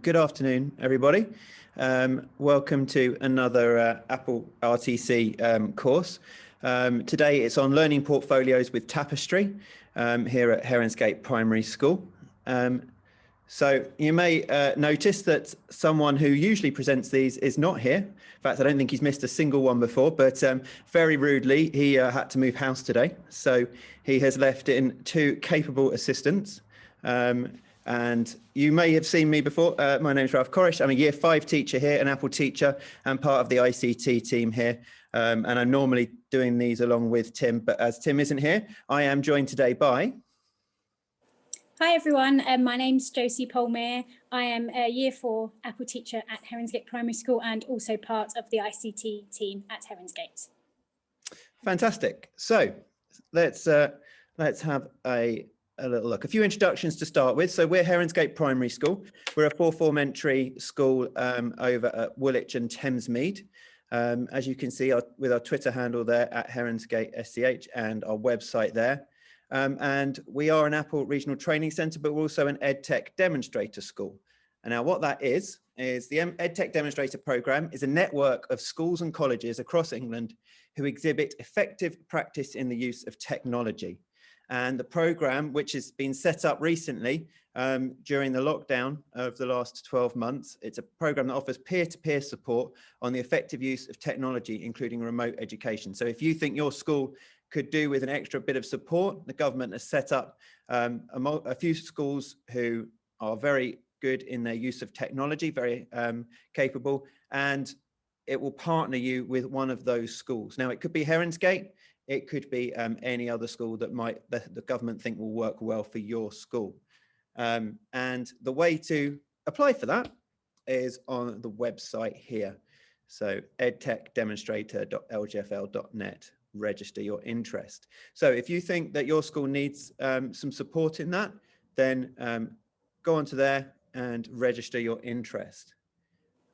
Good afternoon, everybody. Welcome to another Apple RTC course. Today it's on learning portfolios with Tapestry here at Heronsgate Primary School. So you may notice that someone who usually presents these is not here. In fact, I don't think he's missed a single one before, but very rudely, he had to move house today. So he has left in two capable assistants. And you may have seen me before. My name is Ralph Corish. I'm a Year 5 teacher here, an Apple teacher, and part of the ICT team here. And I'm normally doing these along with Tim, but as Tim isn't here, I am joined today by... Hi everyone, my name's Josie Polmere. I am a Year 4 Apple teacher at Heronsgate Primary School and also part of the ICT team at Heronsgate. Fantastic. So let's have a little look. A few introductions to start with. So we're Heronsgate Primary School. We're a four-form entry school over at Woolwich and Thamesmead. As you can see with our Twitter handle there at Heronsgate SCH and our website there. And we are an Apple Regional Training Centre, but we're also an EdTechdemonstrator school. And now what that is the EdTechdemonstrator programme is a network of schools and colleges across England who exhibit effective practice in the use of technology. And the programme, which has been set up recently during the lockdown of the last 12 months, it's a programme that offers peer-to-peer support on the effective use of technology, including remote education. So if you think your school could do with an extra bit of support, the government has set up a few schools who are very good in their use of technology, very capable, and it will partner you with one of those schools. Now, it could be Heronsgate, it could be any other school that the government think will work well for your school. And the way to apply for that is on the website here. So edtechdemonstrator.lgfl.net, register your interest. So if you think that your school needs some support in that, then go onto there and register your interest.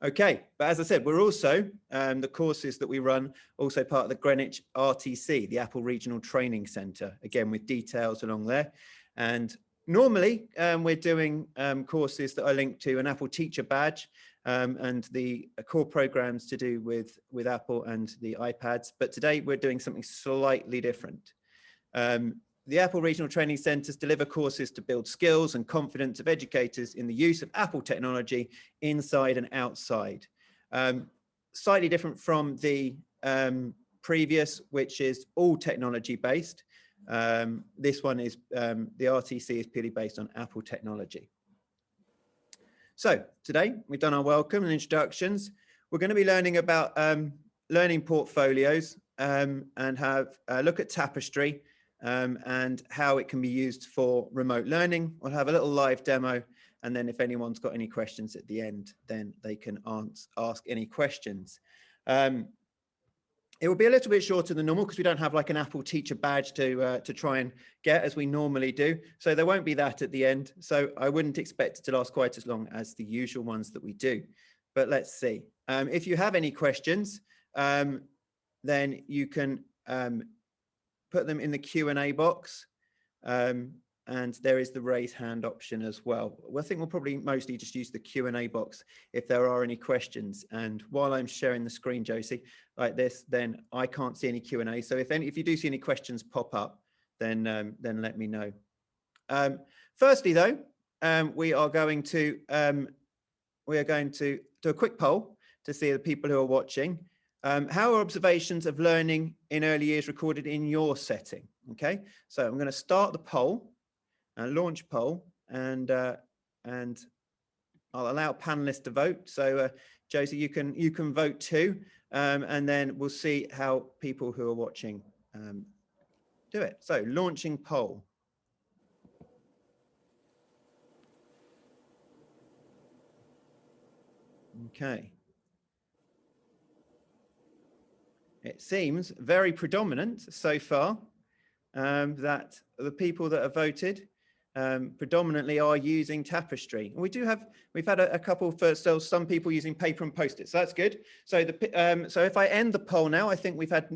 Okay, but as I said, we're also, the courses that we run, also part of the Greenwich RTC, the Apple Regional Training Centre, again, with details along there. And normally we're doing courses that are linked to an Apple teacher badge and the core programs to do with Apple and the iPads. But today we're doing something slightly different. The Apple Regional Training Centres deliver courses to build skills and confidence of educators in the use of Apple technology inside and outside. Slightly different from the previous, which is all technology based. This one is, the RTC is purely based on Apple technology. So today we've done our welcome and introductions. We're going to be learning about learning portfolios and have a look at Tapestry. And how it can be used for remote learning. We'll have a little live demo, and then if anyone's got any questions at the end, then they can ask any questions. It will be a little bit shorter than normal because we don't have like an Apple teacher badge to try and get as we normally do. So there won't be that at the end. So I wouldn't expect it to last quite as long as the usual ones that we do. But let's see. If you have any questions, then you can put them in the Q&A box, and there is the raise hand option as well. I think we'll probably mostly just use the Q&A box if there are any questions. And while I'm sharing the screen, Josie, like this, then I can't see any Q&A. So if you do see any questions pop up, then let me know. Firstly, though, we are going to do a quick poll to see the people who are watching. How are observations of learning in early years recorded in your setting? Okay, so I'm going to start the poll, launch poll, and I'll allow panelists to vote. So Josie, you can vote too, and then we'll see how people who are watching do it. So launching poll. Okay. It seems very predominant so far that the people that have voted predominantly are using Tapestry. And we've had a couple for some people using paper and Post-it, so that's good. So so if I end the poll now, I think we've had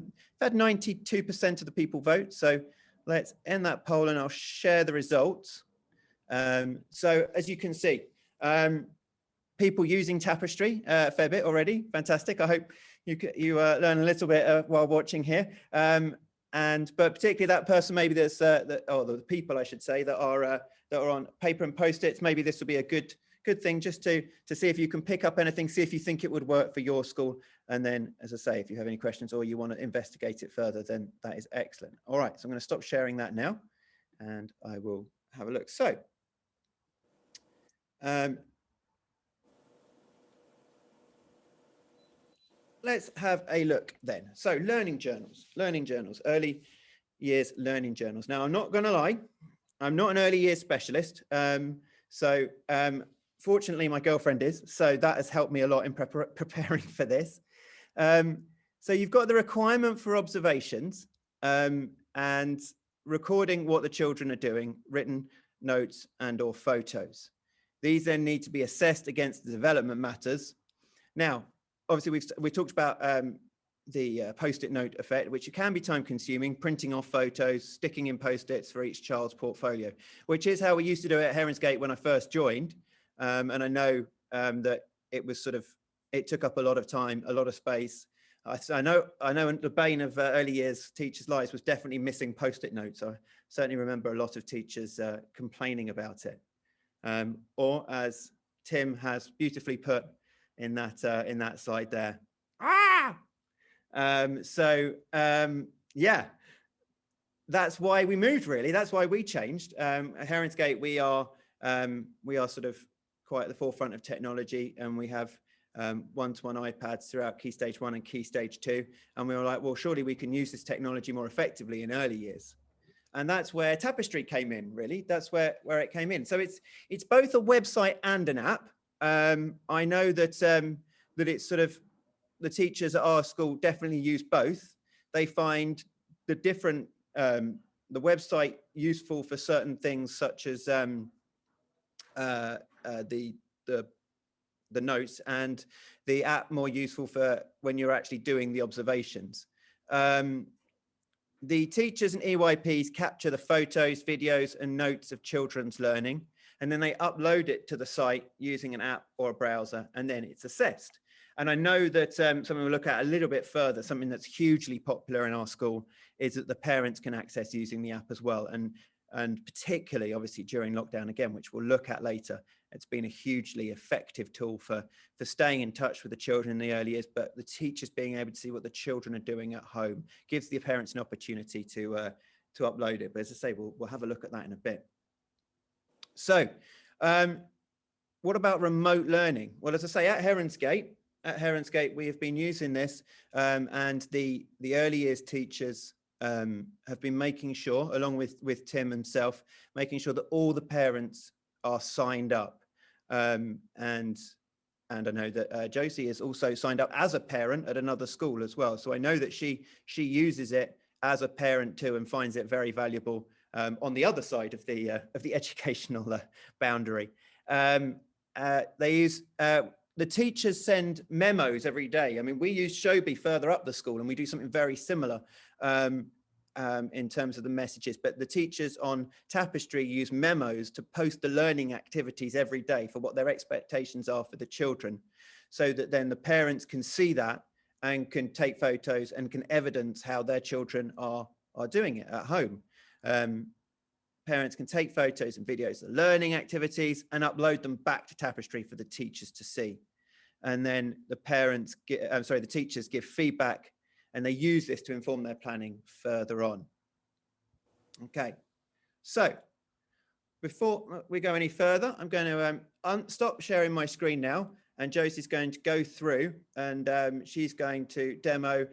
92% of the people vote. So let's end that poll and I'll share the results. So as you can see, people using Tapestry a fair bit already. Fantastic. I hope you learn a little bit while watching here. But particularly that person, maybe there's the people I should say that are on paper and Post-its. Maybe this will be a good thing just to see if you can pick up anything, see if you think it would work for your school. And then, as I say, if you have any questions or you want to investigate it further, then that is excellent. All right, so I'm going to stop sharing that now and I will have a look. So let's have a look then. So learning journals, early years learning journals. Now, I'm not going to lie, I'm not an early years specialist. Fortunately, my girlfriend is, so that has helped me a lot in preparing for this. So you've got the requirement for observations and recording what the children are doing, written notes and or photos. These then need to be assessed against the development matters. Now, obviously, we talked about the Post-it note effect, which can be time consuming, printing off photos, sticking in Post-its for each child's portfolio, which is how we used to do it at Heronsgate when I first joined. And I know that it took up a lot of time, a lot of space. I know the bane of early years teachers' lives was definitely missing Post-it notes. I certainly remember a lot of teachers complaining about it. Or as Tim has beautifully put in that slide there, yeah, that's why we moved, really. That's why we changed. At Heronsgate, we are sort of quite at the forefront of technology, and we have one-to-one iPads throughout Key Stage 1 and Key Stage 2. And we were like, well, surely we can use this technology more effectively in early years. And that's where Tapestry came in, really. That's where it came in. So it's both a website and an app. I know that that it's sort of, the teachers at our school definitely use both. They find the different, the website useful for certain things, such as the notes, and the app more useful for when you're actually doing the observations. The teachers and EYPs capture the photos, videos, and notes of children's learning, and then they upload it to the site using an app or a browser, and then it's assessed. And I know that something we'll look at a little bit further, something that's hugely popular in our school, is that the parents can access using the app as well. And particularly, obviously, during lockdown again, which we'll look at later, it's been a hugely effective tool for staying in touch with the children in the early years, but the teachers being able to see what the children are doing at home gives the parents an opportunity to upload it. But as I say, we'll have a look at that in a bit. So what about remote learning? Well, as I say, at Heronsgate, we have been using this, and the early years teachers have been making sure, along with Tim himself, making sure that all the parents are signed up. And I know that Josie is also signed up as a parent at another school as well. So I know that she uses it as a parent too, and finds it very valuable on the other side of the educational boundary. They use the teachers send memos every day. I mean, we use Shobi further up the school, and we do something very similar in terms of the messages. But the teachers on Tapestry use memos to post the learning activities every day for what their expectations are for the children, so that then the parents can see that and can take photos and can evidence how their children are doing it at home. Parents can take photos and videos of the learning activities and upload them back to Tapestry for the teachers to see. And then the teachers give feedback, and they use this to inform their planning further on. Okay, so before we go any further, I'm going to stop sharing my screen now, and Josie's going to go through, and she's going to demo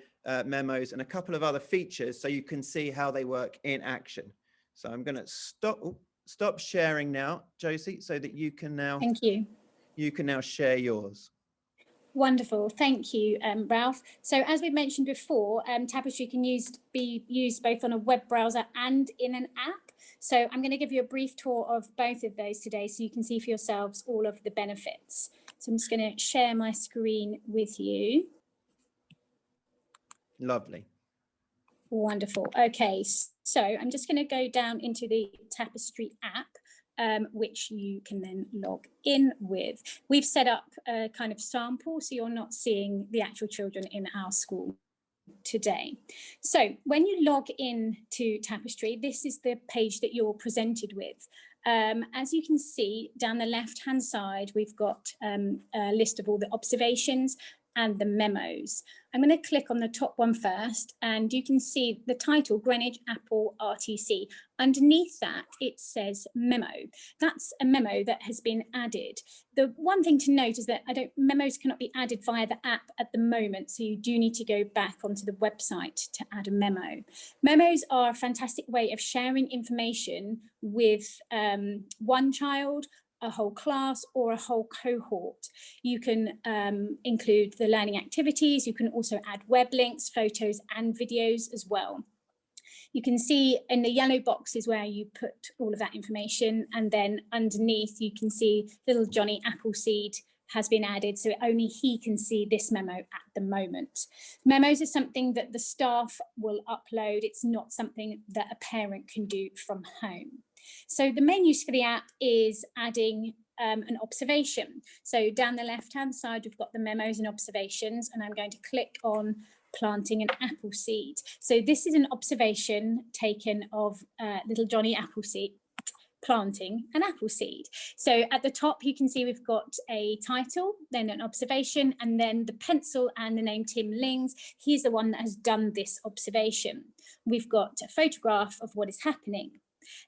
memos and a couple of other features so you can see how they work in action. So I'm going to stop sharing now, Josie, so that you can now. Thank you. You can now share yours. Wonderful, thank you, Ralph. So as we mentioned before, Tapestry can be used both on a web browser and in an app. So I'm going to give you a brief tour of both of those today, so you can see for yourselves all of the benefits. So I'm just going to share my screen with you. Lovely. Wonderful. Okay, so I'm just going to go down into the Tapestry app. which you can then log in with. We've set up a kind of sample, so you're not seeing the actual children in our school today. So when you log in to Tapestry, this is the page that you're presented with. As you can see down the left-hand side, we've got a list of all the observations and the memos. I'm going to click on the top one first, and you can see the title, Greenwich Apple RTC. Underneath that, it says memo. That's a memo that has been added. The one thing to note is that memos cannot be added via the app at the moment, so you do need to go back onto the website to add a memo. Memos are a fantastic way of sharing information with one child, a whole class, or a whole cohort. You can include the learning activities. You can also add web links, photos and videos as well. You can see in the yellow boxes where you put all of that information, and then underneath you can see little Johnny Appleseed has been added, so only he can see this memo at the moment. Memos are something that the staff will upload. It's not something that a parent can do from home. So the main use for the app is adding an observation. So down the left-hand side, we've got the memos and observations, and I'm going to click on planting an apple seed. So this is an observation taken of little Johnny Appleseed planting an apple seed. So at the top, you can see we've got a title, then an observation, and then the pencil and the name Tim Lings. He's the one that has done this observation. We've got a photograph of what is happening.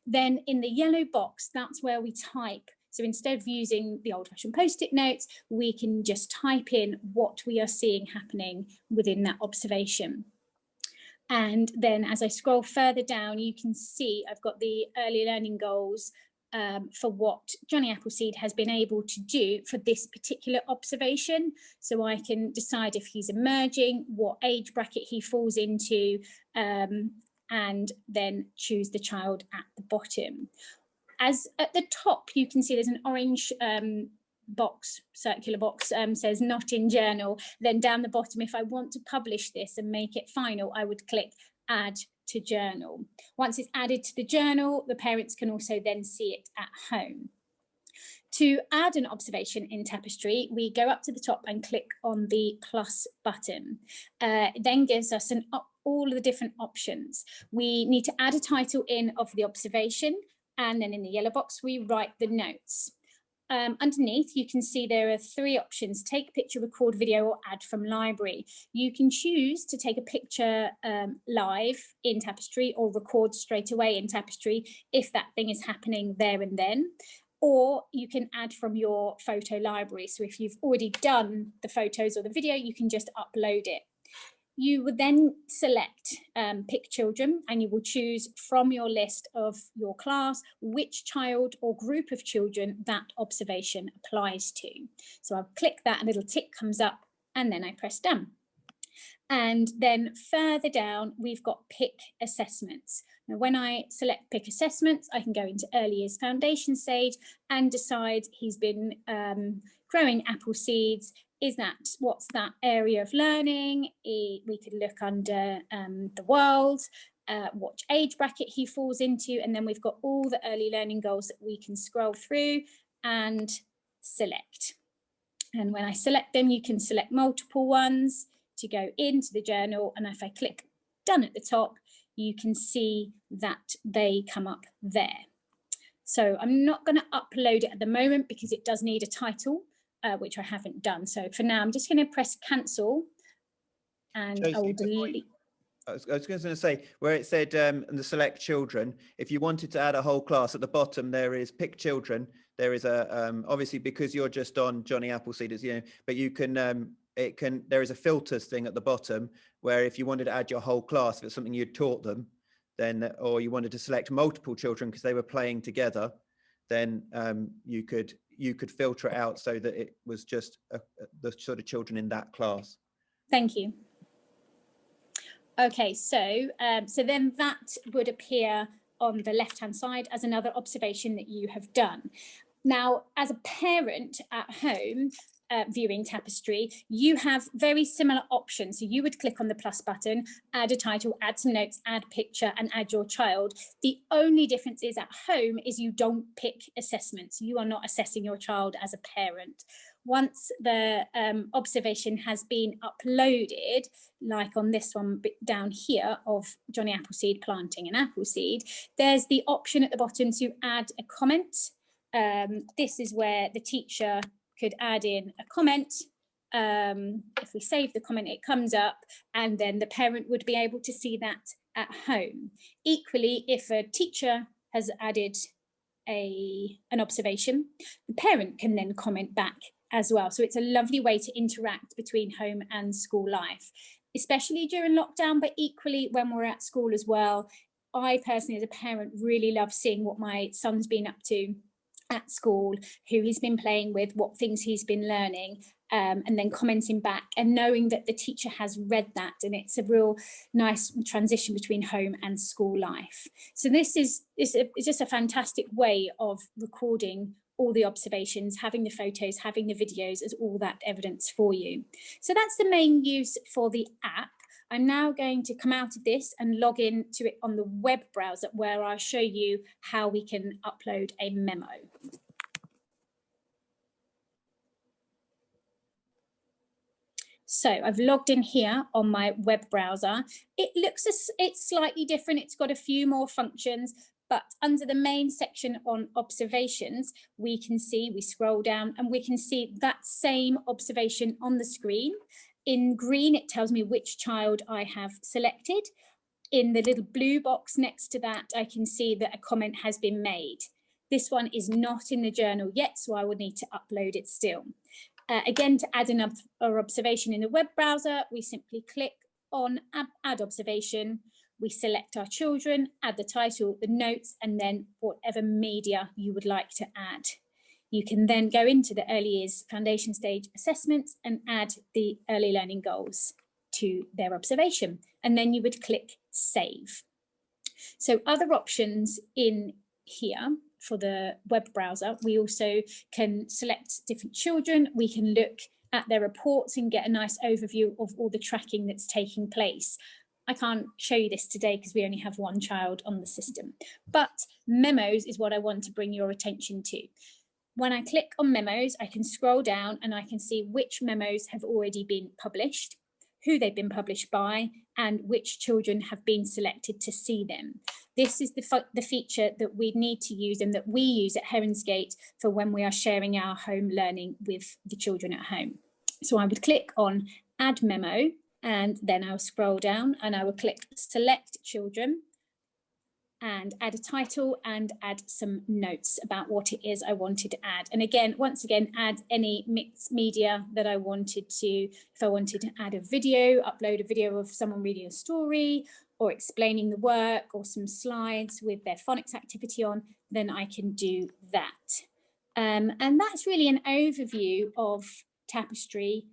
Then in the yellow box, that's where we type. So instead of using the old-fashioned post-it notes, we can just type in what we are seeing happening within that observation. And then as I scroll further down, you can see I've got the early learning goals for what Johnny Appleseed has been able to do for this particular observation. So I can decide if he's emerging, what age bracket he falls into, and then choose the child at the bottom. As at the top, you can see there's an orange box, circular box, says not in journal. Then down the bottom, if I want to publish this and make it final, I would click add to journal. Once it's added to the journal, the parents can also then see it at home. To add an observation in Tapestry, we go up to the top and click on the plus button. It then gives us all of the different options. We need to add a title in of the observation, and then in the yellow box, we write the notes. Underneath, you can see there are 3 options: take picture, record video, or add from library. You can choose to take a picture live in Tapestry or record straight away in Tapestry if that thing is happening there and then. Or you can add from your photo library. So if you've already done the photos or the video, you can just upload it. You would then select pick children, and you will choose from your list of your class which child or group of children that observation applies to. So I'll click that, a little tick comes up, and then I press done. And then further down, we've got pick assessments. Now, when I select pick assessments, I can go into early years foundation stage and decide he's been growing apple seeds. What's that area of learning? We could look under the world, what age bracket he falls into, and then we've got all the early learning goals that we can scroll through and select. And when I select them, you can select multiple ones to go into the journal, and if I click done at the top, you can see that they come up there. So I'm not going to upload it at the moment because it does need a title, which I haven't done. So for now, I'm just going to press cancel, and I will delete. I was going to say, where it said the select children, if you wanted to add a whole class, at the bottom there is pick children. There is a obviously, because you're just on Johnny Appleseed, but you can there is a filters thing at the bottom where if you wanted to add your whole class, if it's something you'd taught them, then, or you wanted to select multiple children because they were playing together, then you could filter it out so that it was just the sort of children in that class. Thank you. Okay, so then that would appear on the left-hand side as another observation that you have done. Now, as a parent at home, viewing Tapestry, you have very similar options. So you would click on the plus button, add a title, add some notes, add picture, and add your child. The only difference is at home is you don't pick assessments. You are not assessing your child as a parent. Once the observation has been uploaded, like on this one down here of Johnny Appleseed planting an apple seed, there's the option at the bottom to add a comment. This is where the teacher could add in a comment. If we save the comment, it comes up, and then the parent would be able to see that at home. Equally, if a teacher has added an observation, the parent can then comment back as well. So it's a lovely way to interact between home and school life, especially during lockdown, but equally when we're at school as well. I personally, as a parent, really love seeing what my son's been up to at school, who he's been playing with, what things he's been learning, and then commenting back and knowing that the teacher has read that. And it's a real nice transition between home and school life. So this is just a fantastic way of recording all the observations, having the photos, having the videos as all that evidence for you. So that's the main use for the app. I'm now going to come out of this and log in to it on the web browser, where I'll show you how we can upload a memo. So I've logged in here on my web browser. It's slightly different. It's got a few more functions, but under the main section on observations, we scroll down and we can see that same observation on the screen. In green, it tells me which child I have selected. In the little blue box next to that, I can see that a comment has been made. This one is not in the journal yet, so I would need to upload it still. Again, to add another observation in the web browser, we simply click on Add Observation. We select our children, add the title, the notes, and then whatever media you would like to add. You can then go into the early years foundation stage assessments and add the early learning goals to their observation. And then you would click Save. So other options in here for the web browser, we also can select different children. We can look at their reports and get a nice overview of all the tracking that's taking place. I can't show you this today because we only have one child on the system, but memos is what I want to bring your attention to. When I click on memos, I can scroll down and I can see which memos have already been published, who they've been published by, and which children have been selected to see them. This is the feature that we need to use and that we use at Heronsgate for when we are sharing our home learning with the children at home. So I would click on Add Memo, and then I'll scroll down and I will click Select Children and add a title and add some notes about what it is I wanted to add. And again, once again, add any mixed media that I wanted to. If I wanted to add a video, upload a video of someone reading a story or explaining the work, or some slides with their phonics activity on, then I can do that. And that's really an overview of Tapestry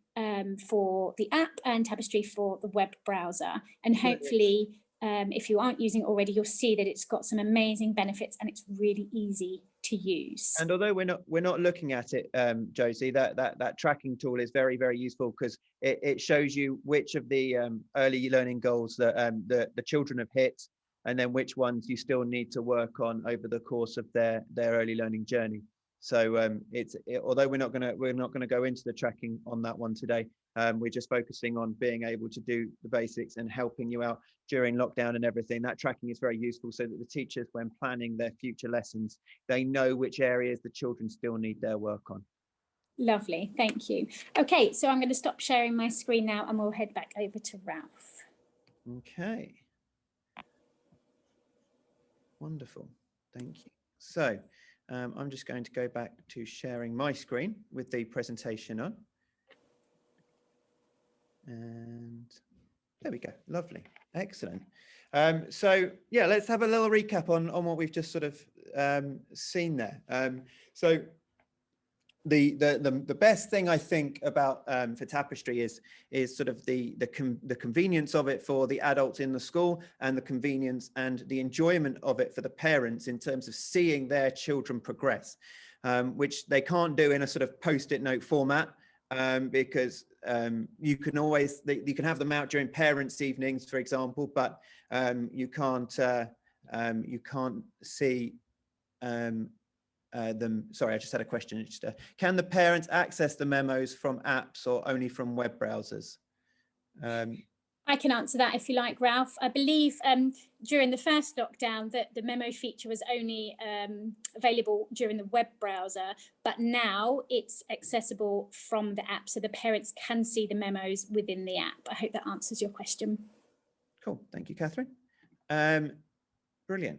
for the app and Tapestry for the web browser. And hopefully, if you aren't using it already, you'll see that it's got some amazing benefits and it's really easy to use. And although we're not looking at it, Josie, that tracking tool is very, very useful because it shows you which of the early learning goals that the children have hit, and then which ones you still need to work on over the course of their early learning journey. So although we're not going to go into the tracking on that one today, we're just focusing on being able to do the basics and helping you out during lockdown and everything. That tracking is very useful so that the teachers, when planning their future lessons, they know which areas the children still need their work on. Lovely, thank you. Okay, so I'm going to stop sharing my screen now and we'll head back over to Ralph. Okay. Wonderful, thank you. So I'm just going to go back to sharing my screen with the presentation on. And there we go, lovely, excellent. So yeah, let's have a little recap on what we've just sort of seen there. So the best thing I think about for Tapestry is sort of the convenience of it for the adults in the school, and the convenience and the enjoyment of it for the parents in terms of seeing their children progress, which they can't do in a sort of post-it note format because you can always, you can have them out during parents' evenings, for example, but you can't see them. Sorry, I just had a question. Can the parents access the memos from apps or only from web browsers? I can answer that if you like, Ralph. I believe during the first lockdown that the memo feature was only available during the web browser, but now it's accessible from the app, so the parents can see the memos within the app. I hope that answers your question. Cool, thank you, Catherine. Brilliant.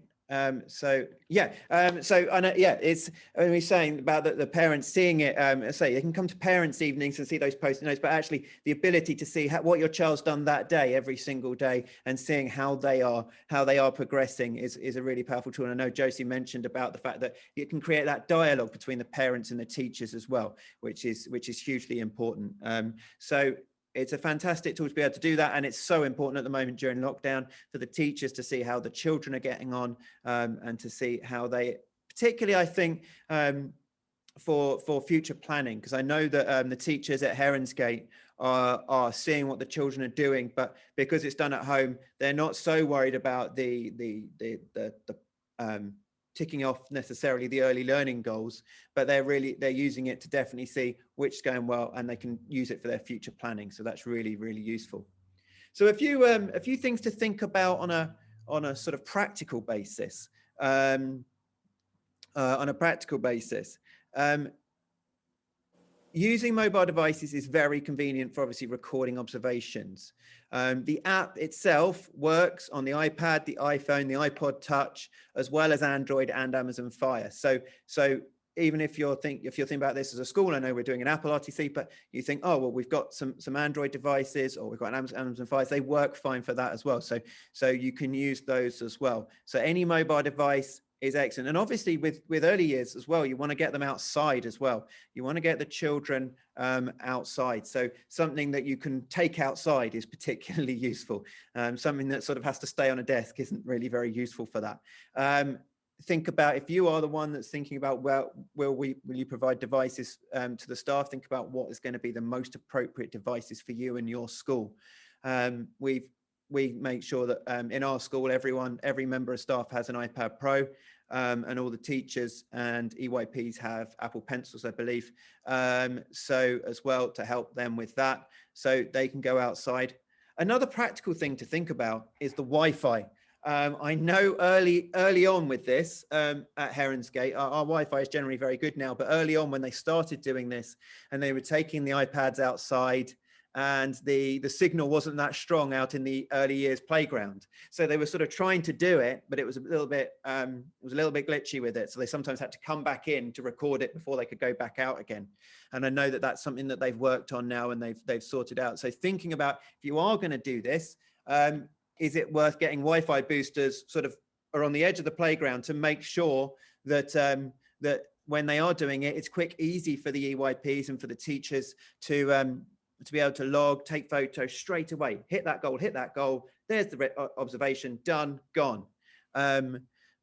So yeah, so I know, yeah, it's when we're saying about the parents seeing it, say they can come to parents' evenings and see those post-it notes, but actually the ability to see what your child's done that day, every single day, and seeing how they are progressing is a really powerful tool. And I know Josie mentioned about the fact that it can create that dialogue between the parents and the teachers as well, which is hugely important. So it's a fantastic tool to be able to do that, and it's so important at the moment during lockdown for the teachers to see how the children are getting on, and to see how they, particularly I think for future planning, because I know that the teachers at Heronsgate are seeing what the children are doing, but because it's done at home, they're not so worried about the ticking off necessarily the early learning goals, but they're using it to definitely see which is going well, and they can use it for their future planning. So that's really, really useful. So a few things to think about on a sort of practical basis. Using mobile devices is very convenient for obviously recording observations. The app itself works on the iPad, the iPhone, the iPod Touch, as well as Android and Amazon Fire. So even if you're thinking about this as a school, I know we're doing an Apple RTC, but you think, oh, well, we've got some Android devices, or we've got an Amazon Fire, they work fine for that as well. So you can use those as well. So any mobile device is excellent. And obviously with early years as well, you want to get them outside as well. You want to get the children outside. So something that you can take outside is particularly useful. Something that sort of has to stay on a desk isn't really very useful for that. Think about, if you are the one that's thinking about, well, will you provide devices to the staff, think about what is going to be the most appropriate devices for you and your school. We make sure that in our school, every member of staff has an iPad Pro, and all the teachers and EYPs have Apple Pencils, I believe. So as well, to help them with that, so they can go outside. Another practical thing to think about is the Wi-Fi. I know early on with this at Heronsgate, our Wi-Fi is generally very good now, but early on when they started doing this and they were taking the iPads outside, and the signal wasn't that strong out in the early years playground. So they were sort of trying to do it, but it was a little bit glitchy with it. So they sometimes had to come back in to record it before they could go back out again. And I know that that's something that they've worked on now and they've sorted out. So thinking about, if you are going to do this, is it worth getting Wi-Fi boosters sort of are on the edge of the playground to make sure that that when they are doing it, it's quick, easy for the EYPs and for the teachers to be able to log, take photos straight away, hit that goal, there's the observation, done, gone.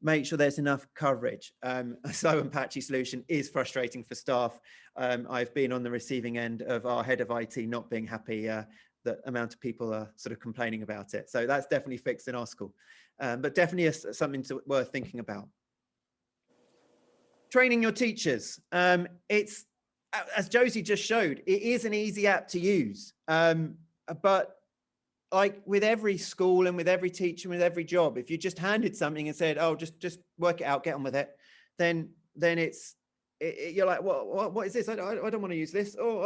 Make sure there's enough coverage. A slow and patchy solution is frustrating for staff. I've been on the receiving end of our head of IT not being happy that amount of people are sort of complaining about it. So that's definitely fixed in our school, but definitely something worth thinking about. Training your teachers. It's, as Josie just showed, it is an easy app to use, but like with every school and with every teacher, with every job, if you just handed something and said, oh, just work it out, get on with it, then you're like, what is this? I don't want to use this. Oh,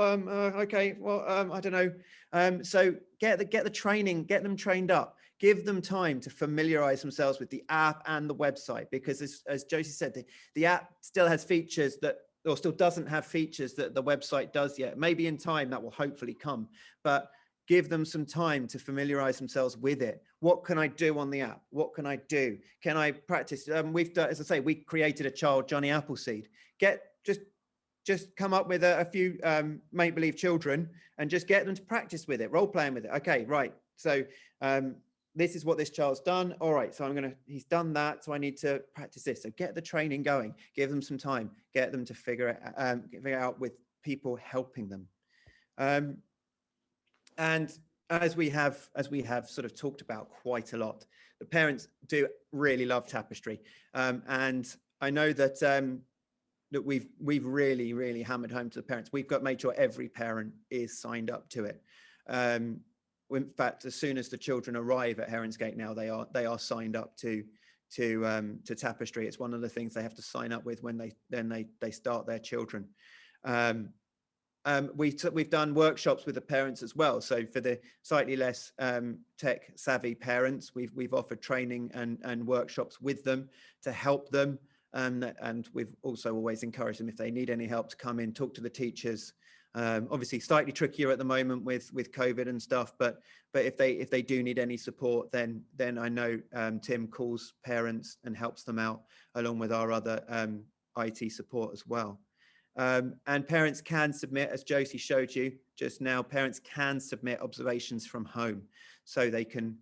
okay, well, I don't know. So get the training, get them trained up, give them time to familiarize themselves with the app and the website, because as Josie said, the app still has features that, or still doesn't have features that the website does yet. Maybe in time that will hopefully come, but give them some time to familiarize themselves with it. What can I do on the app? What can I do? Can I practice? We've done, as I say, we created a child, Johnny Appleseed. Just come up with a few make-believe children and just get them to practice with it, role playing with it. Okay, right. So this is what this child's done. All right, so he's done that, so I need to practice this. So get the training going, give them some time, get them to figure it out with people helping them. And as we have sort of talked about quite a lot, the parents do really love Tapestry, and I know that that we've really hammered home to the parents. We've made sure every parent is signed up to it. In fact, as soon as the children arrive at Heronsgate now, they are signed up to Tapestry. It's one of the things they have to sign up with when they start their children. We've done workshops with the parents as well. So for the slightly less tech savvy parents, we've offered training and workshops with them to help them. And we've also always encouraged them, if they need any help, to come in, talk to the teachers. Obviously slightly trickier at the moment with COVID and stuff, but if they do need any support, then I know Tim calls parents and helps them out, along with our other IT support as well. And parents can submit, as Josie showed you just now, parents can submit observations from home. So they can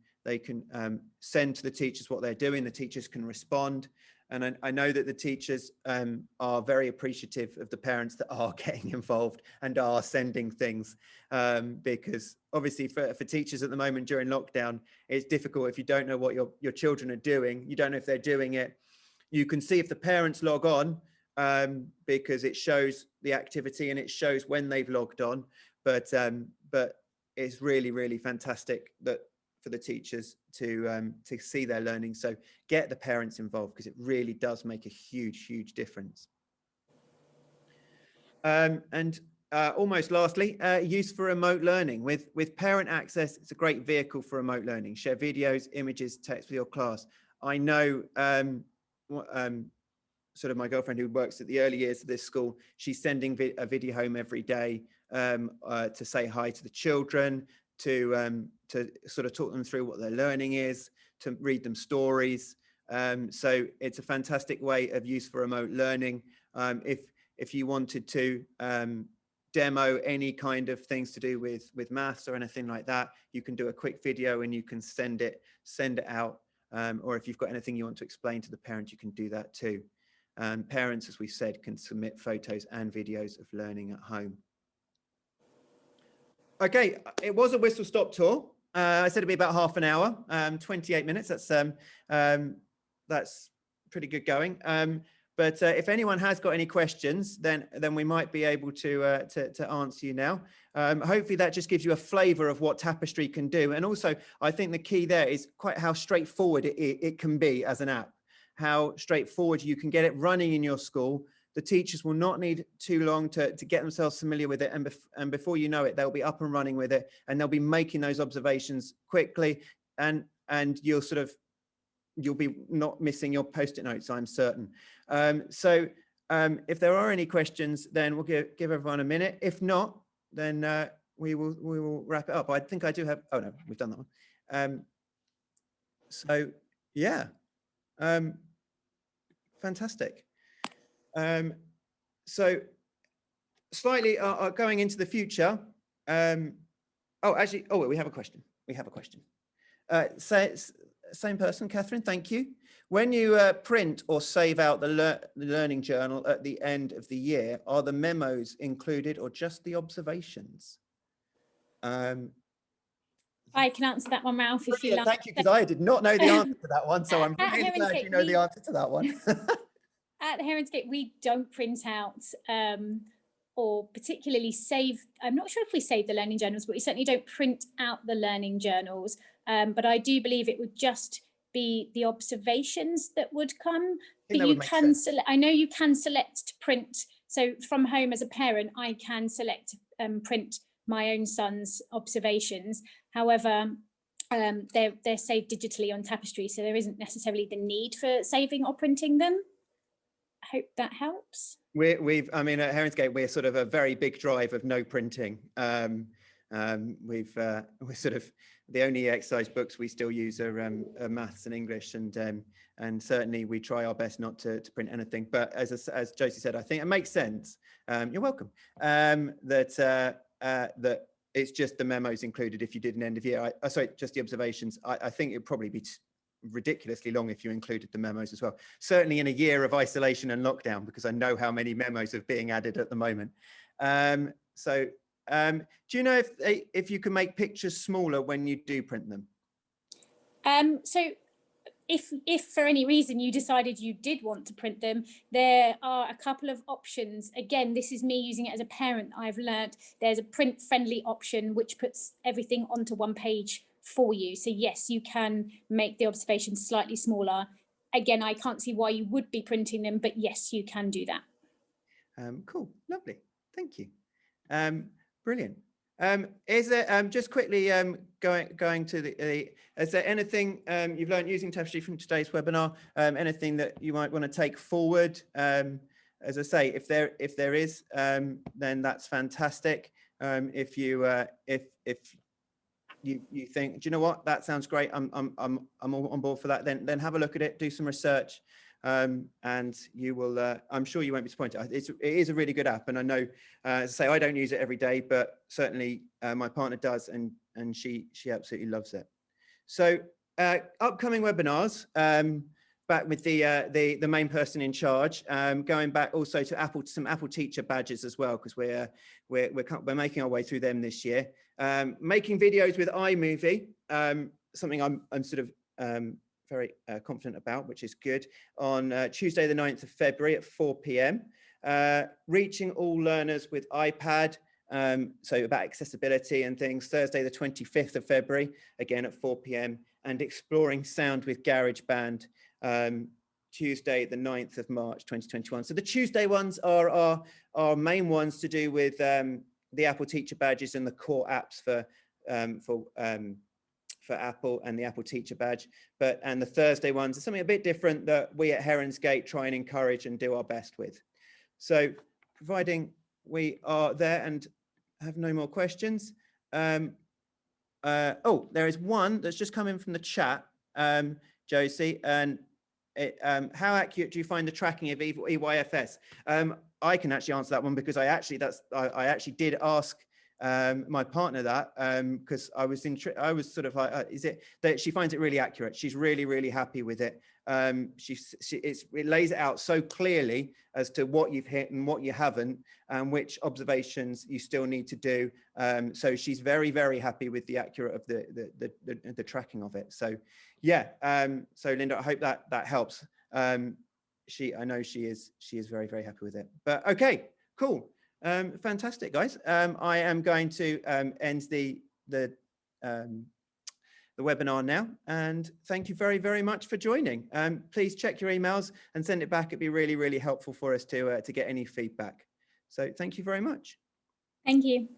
send to the teachers what they're doing. The teachers can respond. And I know that the teachers are very appreciative of the parents that are getting involved and are sending things, because obviously for teachers at the moment during lockdown, it's difficult if you don't know what your children are doing. You don't know if they're doing it. You can see if the parents log on, because it shows the activity and it shows when they've logged on. But it's really fantastic that for the teachers to see their learning. So get the parents involved, because it really does make a huge difference. And almost lastly, use for remote learning. With parent access, it's a great vehicle for remote learning. Share videos, images, text with your class. I know sort of my girlfriend who works at the early years of this school, she's sending a video home every day to say hi to the children, to sort of talk them through what their learning is, to read them stories. So it's a fantastic way of use for remote learning. If you wanted to demo any kind of things to do with maths or anything like that, you can do a quick video and you can send it out. Or if you've got anything you want to explain to the parent, you can do that too. Parents, as we said, can submit photos and videos of learning at home. Okay, it was a whistle-stop tour. I said it'd be about half an hour, 28 minutes. That's pretty good going. But if anyone has got any questions, then we might be able to answer you now. Hopefully that just gives you a flavour of what Tapestry can do. And also, I think the key there is quite how straightforward it can be as an app. How straightforward you can get it running in your school. The teachers will not need too long to get themselves familiar with it. And before you know it, they'll be up and running with it, and they'll be making those observations quickly. And you'll be not missing your Post-it notes, I'm certain. So if there are any questions, then we'll give everyone a minute. If not, then we will wrap it up. I think I do have, oh no, we've done that one. So yeah, fantastic. So slightly going into the future. We have a question. Same person, Catherine, thank you. When you print or save out the learning journal at the end of the year, are the memos included or just the observations? I can answer that one, Ralph, if you like. Thank you, because I did not know the answer to that one, so I'm really glad you know the answer to that one. At Heronsgate, we don't print out or particularly save. I'm not sure if we save the learning journals, but we certainly don't print out the learning journals. But I do believe it would just be the observations that would come. But you can select. I know you can select to print. So from home as a parent, I can select print my own son's observations. However, they're saved digitally on Tapestry, so there isn't necessarily the need for saving or printing them. I hope that helps. I mean, at Heronsgate, we're sort of a very big drive of no printing. We're sort of the only exercise books we still use are maths and English, and certainly we try our best not to print anything. But as Josie said, I think it makes sense. You're welcome. That it's just the memos included if you did an end of year. Sorry, just the observations. I think it'd probably be ridiculously long if you included the memos as well, certainly in a year of isolation and lockdown, because I know how many memos are being added at the moment. So Do you know if you can make pictures smaller when you do print them? So if for any reason you decided you did want to print them, there are a couple of options. Again, this is me using it as a parent. I've learned there's a print friendly option which puts everything onto one page for you. So yes, you can make the observations slightly smaller. Again, I can't see why you would be printing them, but yes, you can do that. Cool, lovely, thank you. Brilliant. Is there just quickly going to the is there anything you've learned using Tapestry from today's webinar? Anything that you might want to take forward? As I say, if there is, then that's fantastic. If you think, do you know what, that sounds great, I'm all on board for that, then have a look at it, do some research, and you will, I'm sure you won't be disappointed. It is a really good app, and I know, as I say, I don't use it every day, but certainly my partner does, and she absolutely loves it. So upcoming webinars, back with the main person in charge, going back also to some Apple teacher badges as well, because we're making our way through them this year. Making videos with iMovie, something I'm sort of very confident about, which is good, on Tuesday the 9th of February at 4 p.m. Reaching all learners with iPad, so about accessibility and things, Thursday the 25th of February, again at 4 p.m. And exploring sound with GarageBand, Tuesday the 9th of March 2021. So the Tuesday ones are our main ones to do with the Apple teacher badges and the core apps for Apple and the Apple teacher badge, and the Thursday ones are something a bit different that we at Heronsgate try and encourage and do our best with. So providing we are there and have no more questions. Oh, there is one that's just come in from the chat, Josie, and how accurate do you find the tracking of EYFS? I can actually answer that one, because I actually did ask my partner that, because I was sort of like, is it that she finds it really accurate? She's really happy with it. It lays it out so clearly as to what you've hit and what you haven't, and which observations you still need to do. So she's very happy with the accurate of the tracking of it. So yeah, so Linda, I hope that helps. I know she is very happy with it. But okay, cool. Fantastic, guys. I am going to end the webinar now, and thank you very much for joining. Please check your emails and send it back. It'd be really helpful for us to get any feedback. So thank you very much. Thank you.